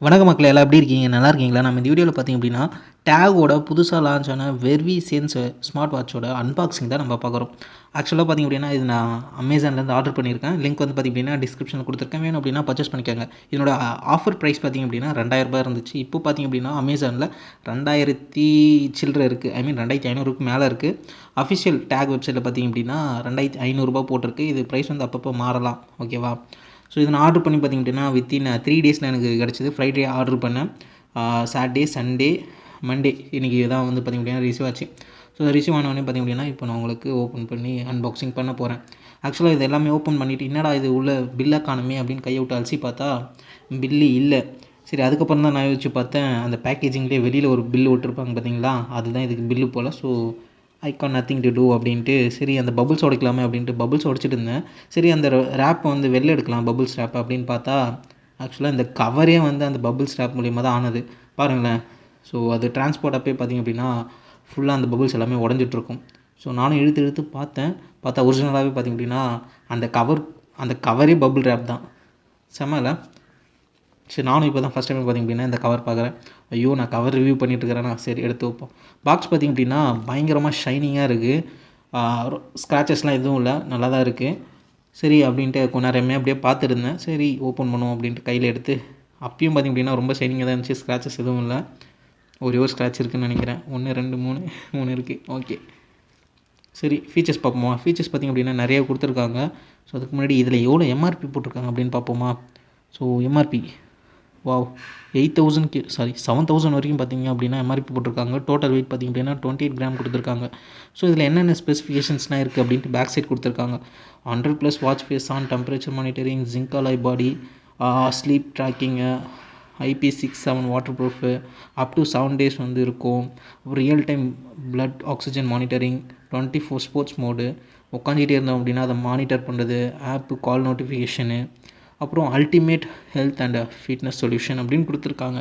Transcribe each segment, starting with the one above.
வணக்க மக்களே, எல்லாம் எப்படி இருக்கீங்க? நல்லா இருக்கீங்களா? நம்ம இந்த வீடியோவில் பார்த்திங்க அப்படின்னா டேகோட புதுசாக லான்ச் ஆன வெர்வி சென்ஸ் ஸ்மார்ட் வாட்சோட அன்பாக்சிங் தான் நம்ம பார்க்குறோம். ஆக்சுவலாக பார்த்திங்க அப்படின்னா இது நான் அமேசான்லேருந்து ஆர்டர் பண்ணியிருக்கேன். லிங்க் வந்து பார்த்திங்க அப்படின்னா டிஸ்கிரிப்ஷனில் கொடுத்துருக்கேன். வேணும் அப்படின்னா பர்ச்சேஸ் பண்ணிக்கோங்க. இதனோட ஆஃபர் ப்ரைஸ் பார்த்திங்க அப்படின்னா 2000 இருந்துச்சு. இப்போ பார்த்திங்க அப்படின்னா அமேசானில் 2000 சில்லரை இருக்குது. ஐ மீன் 2500க்கு மேலே இருக்குது. அஃபிஷியல் டேக் வெப்சைட்டில் பார்த்திங்க அப்படின்னா 2500 போட்டிருக்கு. இது ப்ரைஸ் வந்து அப்பப்போ மாறலாம். ஓகேவா? ஸோ இதை நான் ஆர்டர் பண்ணி பார்த்திங்க அப்படின்னா வித்தின் 3 டேஸில் எனக்கு கிடச்சிது. ஃப்ரைடே ஆர்டர் பண்ணேன். சாட்டர்டே, சண்டே, மண்டே இன்றைக்கி தான் வந்து பார்த்திங்க அப்படின்னா ரிசீவ் ஆச்சு. ஸோ ரிசீவ் ஆனவொடனே பார்த்திங்க அப்படின்னா இப்போ நான் உங்களுக்கு ஓப்பன் பண்ணி அன்பாக்சிங் பண்ண போகிறேன். ஆக்சுவலாக இது எல்லாமே ஓப்பன் பண்ணிவிட்டு என்னடா இது உள்ள பில்லை காணுமே அப்படின்னு கையை விட்டு அலசி பார்த்தா பில்லு இல்லை. சரி, அதுக்கப்புறம் தான் நான் யோசிச்சு பார்த்தேன், அந்த பேக்கேஜிங்லேயே வெளியில் ஒரு பில்லு விட்டுருப்பாங்க பார்த்தீங்களா, அதுதான் இதுக்கு பில்லு போல். So I can nothing to do அப்படின்ட்டு சரி அந்த பபுள்ஸ் உடைக்கலாமே அப்படின்ட்டு பபுள்ஸ் உடைச்சிட்டு இருந்தேன். சரி அந்த ரேப்பை வந்து வெளில எடுக்கலாம் பபுள்ஸ் ரேப்பை அப்படின்னு பார்த்தா ஆக்சுவலாக இந்த கவரே வந்து அந்த பபுள்ஸ் ரேப் மூலியமாக தான் ஆனது பாருங்களேன். ஸோ அது டிரான்ஸ்போர்ட் அப்பே பார்த்திங்க அப்படின்னா ஃபுல்லாக அந்த பபுள்ஸ் எல்லாமே உடஞ்சிட்ருக்கும். ஸோ நானும் இழுத்து பார்த்தா ஒரிஜினலாகவே பார்த்திங்க அப்படின்னா அந்த கவரே பபுள் ரேப் தான். செம்மல. சரி, நானும் இப்போ தான் ஃபஸ்ட் டைம் பார்த்திங்க அப்படின்னா இந்த கவர் பார்க்குறேன். ஐயோ, நான் கவர் ரிவ்யூ பண்ணிட்டுருக்கிறேன்னா சரி எடுத்து வைப்போம். பாக்ஸ் பார்த்திங்க அப்படின்னா பயங்கரமாக ஷைனிங்காக இருக்குது. ஸ்க்ராச்சஸ்லாம் எதுவும் இல்லை, நல்லா தான் இருக்குது. சரி அப்படின்ட்டு கொஞ்ச நேரமே அப்படியே பார்த்துருந்தேன். சரி ஓப்பன் பண்ணுவோம் அப்படின்ட்டு கையில் எடுத்து அப்பயும் பார்த்திங்க அப்படின்னா ரொம்ப ஷைனிங்காக தான் இருந்துச்சு. ஸ்க்ராச்சஸ் எதுவும் இல்லை. ஒரே ஒரு ஸ்க்ராட்ச் இருக்குதுன்னு நினைக்கிறேன். 1 2 3 இருக்குது. ஓகே, சரி ஃபீச்சர்ஸ் பார்ப்போமா? ஃபீச்சர்ஸ் பார்த்திங்க அப்படின்னா நிறைய கொடுத்துருக்காங்க. ஸோ அதுக்கு முன்னாடி இதில் எவ்வளோ எம்ஆர்பி போட்டிருக்காங்க அப்படின்னு பார்ப்போமா? ஸோ எம்ஆர்பி 7,000 வரைக்கும் பார்த்திங்க அப்படின்னா எம்ஆர்பி போட்டிருக்காங்க. டோட்டல் வெயிட் பார்த்திங்க அப்படின்னா 28 கிராம் கொடுத்துருக்காங்க. ஸோ இதில் என்னென்ன ஸ்பெசிஃபிகேஷன்ஸ்லாம் இருக்குது அப்படின்ட்டு பேக் சைட் கொடுத்துருக்காங்க. 100+ watch face on, temperature monitoring, zinc alloy body, sleep tracking, IP67 waterproof, up to 7 days வந்து இருக்கும். Real time blood oxygen monitoring, 24 sports mode, உட்காந்துக்கிட்டே இருந்தோம் அப்படின்னா அதை மானிட்டர் பண்ணுறது, ஆப்பு கால் நோட்டிஃபிகேஷனு, அப்புறம் ultimate health and fitness solution அப்படின்னு கொடுத்துருக்காங்க.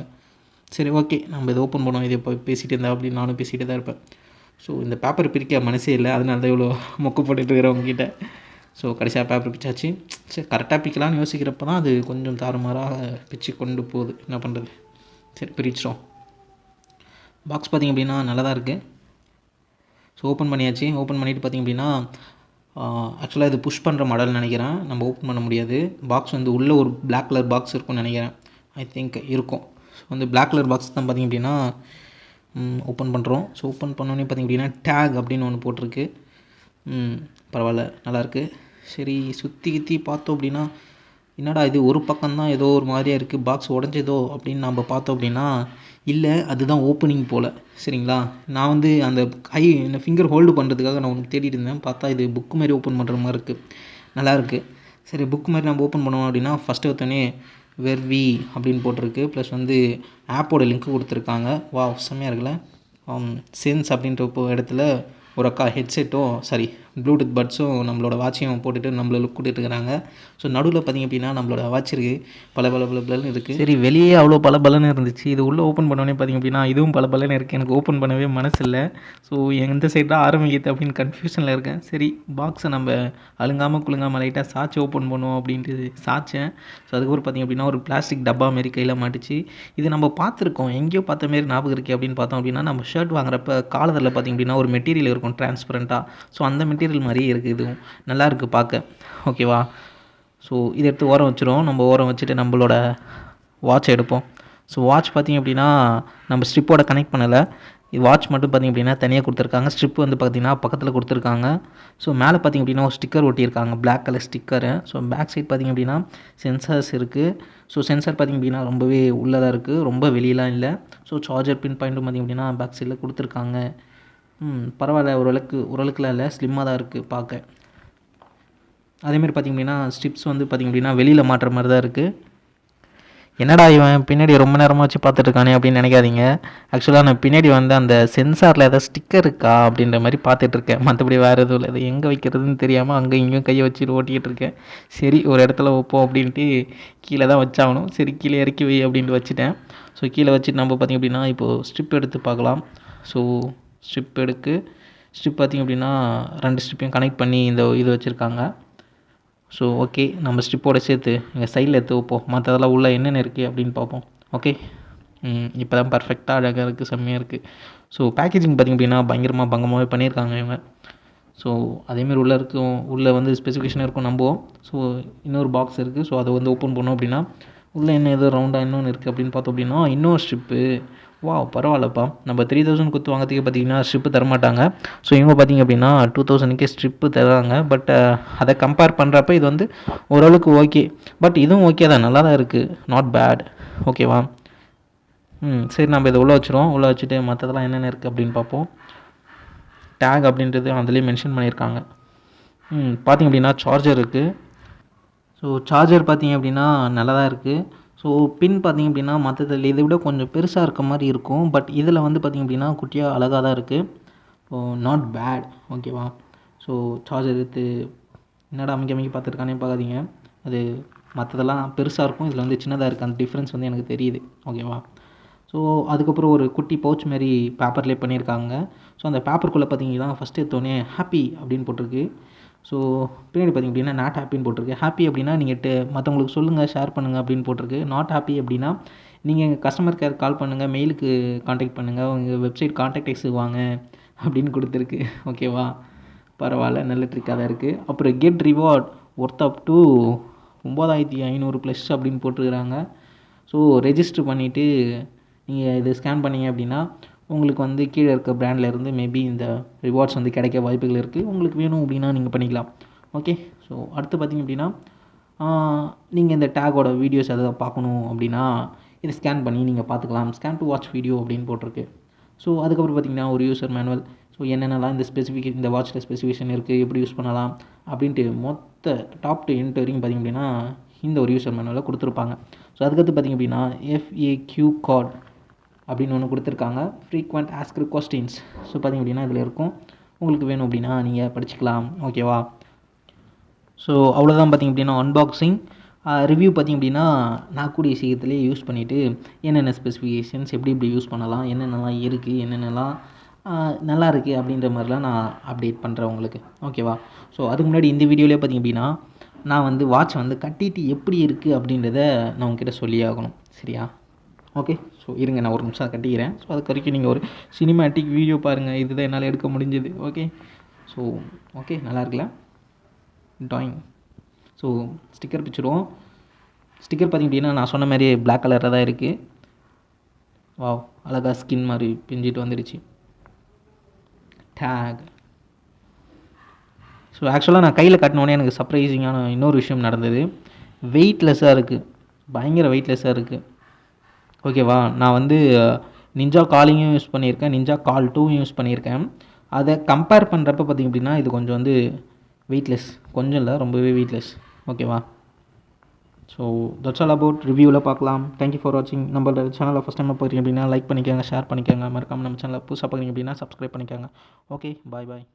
சரி, ஓகே, நம்ம இதை ஓப்பன் பண்ணுவோம். இதை இப்போ பேசிகிட்டு இருந்தேன் அப்படின்னு நானும் பேசிகிட்டு தான் இருப்பேன். ஸோ இந்த பேப்பர் பிரிக்க மனசே இல்லை, அதனால தான் இவ்வளோ மொக்கு போட்டுட்டு இருக்கிறவங்ககிட்ட. ஸோ கடைசியாக பேப்பர் பிச்சாச்சு. சரி, கரெக்டாக பிக்கலான்னு யோசிக்கிறப்ப தான் அது கொஞ்சம் தாறுமாறாக பிச்சு கொண்டு போகுது. என்ன பண்ணுறது? சரி, பிரிச்சிடும். பாக்ஸ் பார்த்திங்க அப்படின்னா நல்லா தான் இருக்குது. ஸோ ஓப்பன் பண்ணியாச்சு. ஓப்பன் பண்ணிவிட்டு பார்த்திங்க அப்படின்னா ஆக்சுவலாக இது புஷ் பண்ணுற மாடல்னு நினைக்கிறேன். நம்ம ஓப்பன் பண்ண முடியாது. பாக்ஸ் வந்து உள்ளே ஒரு பிளாக் கலர் பாக்ஸ் இருக்கும்னு நினைக்கிறேன். ஐ திங்க் இருக்கும். ஸோ வந்து பிளாக் கலர் பாக்ஸ் தான் பார்த்திங்க அப்படின்னா ஓப்பன் பண்ணுறோம். ஸோ ஓப்பன் பண்ணோன்னே பார்த்திங்க அப்படின்னா டேக் அப்படின்னு ஒன்று போட்டிருக்கு. பரவாயில்ல, நல்லாயிருக்கு. சரி, சுற்றி பார்த்தோம் அப்படின்னா என்னடா இது ஒரு பக்கம்தான் ஏதோ ஒரு மாதிரியாக இருக்குது, பாக்ஸ் உடஞ்சதோ அப்படின்னு நம்ம பார்த்தோம் அப்படின்னா இல்லை, அதுதான் ஓப்பனிங் போல். சரிங்களா, நான் வந்து அந்த இந்த ஃபிங்கர் ஹோல்டு பண்ணுறதுக்காக நான் ஒன்று தேடிட்டு இருந்தேன். பார்த்தா இது புக்கு மாதிரி ஓப்பன் பண்ணுற மாதிரி இருக்குது. நல்லாயிருக்கு. சரி, புக் மாதிரி நம்ம ஓப்பன் பண்ணுவோம் அப்படின்னா ஃபஸ்ட்டு ஒருத்தனே வெர்வி அப்படின்னு போட்டிருக்கு. ப்ளஸ் வந்து ஆப்போட லிங்க்கு கொடுத்துருக்காங்க. செம்மையாக இருக்குல்ல. சென்ஸ் அப்படின்ற இடத்துல ஒரு அக்கா ஹெட்செட்டும் ப்ளூடூத் பட்ஸும் நம்மளோட வாட்சையும் போட்டுட்டு நம்மளை லுக் கொடுத்துட்டு இருக்கிறாங்க. ஸோ நடுவில் பார்த்திங்க அப்படின்னா நம்மளோட வாட்ச் இருக்குது, பலன்னு இருக்குது. சரி, வெளியே அவ்வளோ பலன்னு இருந்துச்சு. இது உள்ளே ஓப்பன் பண்ணோன்னே பார்த்திங்க அப்படின்னா இதுவும் பலன்னு இருக்குது. எனக்கு ஓப்பன் பண்ணவே மனசு இல்லை. ஸோ எந்த சைடு தான் ஆரம்பிக்குது அப்படின்னு கன்ஃபியூஷனில் இருக்கேன். சரி, பாக்ஸை நம்ம அழுங்காமல் குலுங்காமல் லைட்டாக சாய்ச்சி ஓப்பன் பண்ணுவோம் அப்படின்ட்டு சாய்ச்சேன். ஸோ அதுக்கப்புறம் பார்த்திங்க அப்படின்னா ஒரு பிளாஸ்டிக் டப்பா மாரி கையில் மாட்டிச்சு. இது நம்ம பார்த்துருக்கோம், எங்கேயோ பார்த்த மாரி ஞாபகம் இருக்குது அப்படின்னு பார்த்தோம் அப்படின்னா நம்ம ஷர்ட் வாங்குறப்ப காலரில் பார்த்திங்க அப்படின்னா ஒரு மெட்டீரியல் இருக்கும் டிரான்ஸ்பரண்ட்டாக. ஸோ அந்த மெட்டீரியல் மாதிரியே இருக்குது. இதுவும் நல்லா இருக்குது பார்க்க. ஓகேவா? ஸோ இதை எடுத்து ஓரம் வச்சுருவோம். நம்ம ஓரம் வச்சுட்டு நம்மளோட வாட்ச் எடுப்போம். ஸோ வாட்ச் பார்த்திங்க அப்படின்னா நம்ம ஸ்ட்ரிப்போட கனெக்ட் பண்ணலை. வாட்ச் மட்டும் பார்த்திங்க அப்படின்னா தனியாக கொடுத்துருக்காங்க. ஸ்ட்ரிப் வந்து பார்த்திங்கன்னா பக்கத்தில் கொடுத்துருக்காங்க. ஸோ மேலே பார்த்திங்க அப்படின்னா ஒரு ஸ்டிக்கர் ஒட்டியிருக்காங்க, black colour sticker. So back side பார்த்திங்க அப்படின்னா சென்சார்ஸ் இருக்குது. ஸோ சென்சார் பார்த்திங்க அப்படின்னா ரொம்பவே உள்ளதாக இருக்குது, ரொம்ப வெளியெலாம் இல்லை. ஸோ சார்ஜர் பின் பாயிண்ட்டும் பார்த்திங்க அப்படின்னா பேக் சைடில் கொடுத்துருக்காங்க. பரவாயில்ல, ஓரளவுக்குலாம் இல்லை, ஸ்லிம்மாக தான் இருக்குது பார்க்க. அதேமாதிரி பார்த்திங்க அப்படின்னா ஸ்ட்ரிப்ஸ் வந்து பார்த்திங்க அப்படின்னா வெளியில் மாட்டுற மாதிரி தான் இருக்குது. என்னடா இவன் பின்னாடி ரொம்ப நேரமாக வச்சு பார்த்துட்ருக்கானே அப்படின்னு நினைக்காதீங்க. ஆக்சுவலாக நான் பின்னாடி வந்து அந்த சென்சாரில் ஏதாவது ஸ்டிக்கர் இருக்கா அப்படின்ற மாதிரி பார்த்துட்ருக்கேன். மற்றபடி வேறு எதுவும் இல்லை. அது எங்கே வைக்கிறதுன்னு தெரியாமல் அங்கே இங்கேயும் கையை வச்சுட்டு ஓட்டிகிட்டு இருக்கேன். சரி, ஒரு இடத்துல வைப்போம் அப்படின்ட்டு கீழே தான் வச்சாகணும். சரி, கீழே இறக்கி வை அப்படின்ட்டு வச்சுட்டேன். ஸோ கீழே வச்சுட்டு நம்ம பார்த்திங்க அப்படின்னா இப்போது ஸ்ட்ரிப் எடுத்து பார்க்கலாம். ஸோ ஸ்ட்ரிப் பார்த்திங்க அப்படின்னா 2 ஸ்ட்ரிப்பையும் கனெக்ட் பண்ணி இந்த இது வச்சுருக்காங்க. ஸோ ஓகே, நம்ம ஸ்ட்ரிப்போட சேர்த்து எங்கள் சைடில் எடுத்து வைப்போம். மற்றதெல்லாம் உள்ளே என்னென்ன இருக்குது அப்படின்னு பார்ப்போம். ஓகே. இப்போ தான் பர்ஃபெக்டாக அழகாக இருக்குது, செம்மையாக இருக்குது. ஸோ பேக்கேஜிங் பார்த்திங்க அப்படின்னா பயங்கரமாக பங்கமாகவே பண்ணியிருக்காங்க இவங்க. ஸோ அதேமாரி உள்ளே இருக்கும், உள்ளே வந்து ஸ்பெசிஃபிகேஷன் இருக்கும் நம்புவோம். ஸோ இன்னொரு பாக்ஸ் இருக்குது. ஸோ அதை வந்து ஓப்பன் பண்ணோம் அப்படின்னா உள்ளே என்ன ஏதோ ரவுண்டாக இன்னொன்று இருக்குது அப்படின்னு பார்த்தோம் அப்படின்னா இன்னொரு ஸ்ட்ரிப்பு. வா பரவாயில்லப்பா. நம்ம 3000 கொடுத்து வாங்கிறதுக்கே பார்த்திங்கன்னா ஸ்ட்ரிப்பு தரமாட்டாங்க. ஸோ இவங்க பார்த்திங்க அப்படின்னா 2000க்கே ஸ்ட்ரிப்பு தராங்க. பட் அதை கம்பேர் பண்ணுறப்ப இது வந்து ஓரளவுக்கு ஓகே. பட் இதுவும் ஓகே தான், நல்லா தான் இருக்குது, நாட் பேட். ஓகேவா? சரி, நம்ம இதை உள்ளே வச்சுருவோம். உள்ளே வச்சுட்டு மற்றதெல்லாம் என்னென்ன இருக்குது அப்படின்னு பார்ப்போம். டேக் அப்படின்றது அதுலேயே மென்ஷன் பண்ணியிருக்காங்க. பார்த்திங்க அப்படின்னா சார்ஜர் இருக்குது. ஸோ சார்ஜர் பார்த்திங்க அப்படின்னா நல்லா தான் இருக்குது. ஸோ பின் பார்த்திங்க அப்படின்னா மற்றதில் இதை விட கொஞ்சம் பெருசாக இருக்க மாதிரி இருக்கும். பட் இதில் வந்து பார்த்திங்க அப்படின்னா குட்டியாக அழகாக தான் இருக்குது. So not bad. ஓகேவா? ஸோ சார்ஜர் எடுத்து என்னடா அமைக்க பார்த்துருக்கானே பார்க்காதீங்க. அது மற்றதெல்லாம் பெருசாக இருக்கும், இதில் வந்து சின்னதாக இருக்குது. அந்த டிஃப்ரென்ஸ் வந்து எனக்கு தெரியுது. ஓகேவா? ஸோ அதுக்கப்புறம் ஒரு குட்டி பவுச் மாரி பேப்பர்லேயே பண்ணியிருக்காங்க. ஸோ அந்த பேப்பருக்குள்ளே பார்த்தீங்கன்னா ஃபஸ்ட்டு எடுத்தோடனே ஹாப்பி அப்படின்னு போட்டிருக்கு. ஸோ பின்னாடி பார்த்திங்க அப்படின்னா நாட் ஹாப்பின்னு போட்டிருக்கு. ஹாப்பி அப்படின்னா நீங்கள் மற்றவங்களுக்கு சொல்லுங்கள், ஷேர் பண்ணுங்கள் அப்படின்னு போட்டிருக்கு. நாட் ஹாப்பி அப்படின்னா நீங்கள் எங்கள் கஸ்டமர் கேர் கால் பண்ணுங்கள், மெயிலுக்கு காண்டாக்ட் பண்ணுங்கள், உங்கள் வெப்சைட் காண்டாக்ட் வாங்க அப்படின்னு கொடுத்துருக்கு. ஓகேவா? பரவாயில்ல, நல்ல ட்ரிக்காக தான் இருக்குது. அப்புறம் get reward worth up to 9500 plus அப்படின்னு போட்டிருக்கிறாங்க. ஸோ ரெஜிஸ்டர் பண்ணிவிட்டு நீங்கள் இது ஸ்கேன் பண்ணிங்க அப்படின்னா உங்களுக்கு வந்து கீழே இருக்க பிராண்ட்லேருந்து மேபி இந்த ரிவார்ட்ஸ் வந்து கிடைக்க வாய்ப்புகள் இருக்குது. உங்களுக்கு வேணும் அப்படின்னா நீங்கள் பண்ணிக்கலாம். ஓகே. ஸோ அடுத்து பார்த்திங்க அப்படின்னா நீங்கள் இந்த டேக்கோட வீடியோஸ் எதாவது பார்க்கணும் அப்படின்னா இதை ஸ்கேன் பண்ணி நீங்கள் பார்த்துக்கலாம். ஸ்கேன் டு வாட்ச் வீடியோ அப்படின்னு போட்டிருக்கு. ஸோ அதுக்கப்புறம் பார்த்திங்கன்னா ஒரு யூசர் மேனுவல். ஸோ என்னென்னலாம் இந்த வாட்சில் ஸ்பெசிஃபிகேஷன் இருக்குது, எப்படி யூஸ் பண்ணலாம் அப்படின்ட்டு மொத்த டாப் டு எண்ட் வரைக்கும் பார்த்திங்க அப்படின்னா இந்த ஒரு யூசர் மேனுவலில் கொடுத்துருப்பாங்க. ஸோ அதுக்கடுத்து பார்த்திங்க அப்படின்னா FAQ கார்டு அப்படின்னு ஒன்று கொடுத்துருக்காங்க, ஃப்ரீக்வெண்ட் ஆஸ்க்டு கொஸ்டின்ஸ். ஸோ பார்த்திங்க அப்படின்னா இதில் இருக்கும், உங்களுக்கு வேணும் அப்படின்னா நீங்கள் படிச்சுக்கலாம். ஓகேவா? ஸோ அவ்வளோதான். பார்த்திங்க அப்படின்னா அன்பாக்சிங் ரிவ்யூ பார்த்திங்க அப்படின்னா நான் கூடிய சீக்கிரத்துலேயே யூஸ் பண்ணிவிட்டு என்னென்ன ஸ்பெசிஃபிகேஷன்ஸ் எப்படி யூஸ் பண்ணலாம், என்னென்னலாம் இருக்குது, என்னென்னலாம் நல்லா இருக்குது அப்படின்ற மாதிரிலாம் நான் அப்டேட் பண்ணுறேன் உங்களுக்கு. ஓகேவா? ஸோ அதுக்கு முன்னாடி இந்த வீடியோவிலே பார்த்திங்க அப்படின்னா நான் வந்து வாட்ச் வந்து கட்டிட்டு எப்படி இருக்குது அப்படின்றத நான் உங்ககிட்ட சொல்லியே ஆகணும். சரியா? ஓகே. ஸோ இருங்க, நான் ஒரு நிமிஷம் கட்டிக்கிறேன். ஸோ அதுக்கு வரைக்கும் நீங்கள் ஒரு சினிமேட்டிக் வீடியோ பாருங்கள். இதுதான் என்னால் எடுக்க முடிஞ்சது. ஓகே. ஸோ ஓகே, நல்லா இருக்குல்ல ட்ராயிங். ஸோ ஸ்டிக்கர் பிடிச்சிடுவோம். ஸ்டிக்கர் பார்த்திங்க அப்படின்னா நான் சொன்ன மாதிரியே பிளாக் கலரில் தான் இருக்குது. வாவ், அழகாக ஸ்கின் மாதிரி பிஞ்சிட்டு வந்துடுச்சு. டேக். ஸோ ஆக்சுவலாக நான் கையில் கட்டினோடனே எனக்கு சர்ப்ரைசிங்கான இன்னொரு விஷயம் நடந்தது. வெயிட்லெஸ்ஸாக இருக்குது, பயங்கர வெயிட்லெஸ்ஸாக இருக்குது. ஓகேவா? நான் வந்து நிஞ்சா காலிங்கும் யூஸ் பண்ணியிருக்கேன், நிஞ்சா கால் 2வும் யூஸ் பண்ணியிருக்கேன். அதை கம்பேர் பண்ணுறப்ப பார்த்திங்க அப்படின்னா இது கொஞ்சம் வந்து வெயிட்லெஸ், கொஞ்சம் இல்லை, ரொம்பவே வெயிட்லெஸ். ஓகேவா? So that's all about. ரிவ்யூவில் பார்க்கலாம். தேங்க்யூ ஃபார் வாட்சிங். நம்ம சேனலில் ஃபஸ்ட் டைம் போகிறீங்க அப்படின்னா லைக் பண்ணிக்கோங்க, ஷேர் பண்ணிக்கோங்க. மறக்காமல் நம்ம சேனலில் புதுசாக பார்க்குறீங்க அப்படின்னா சப்ஸ்கிரைப் பண்ணிக்கோங்க. ஓகே, பாய் பாய்.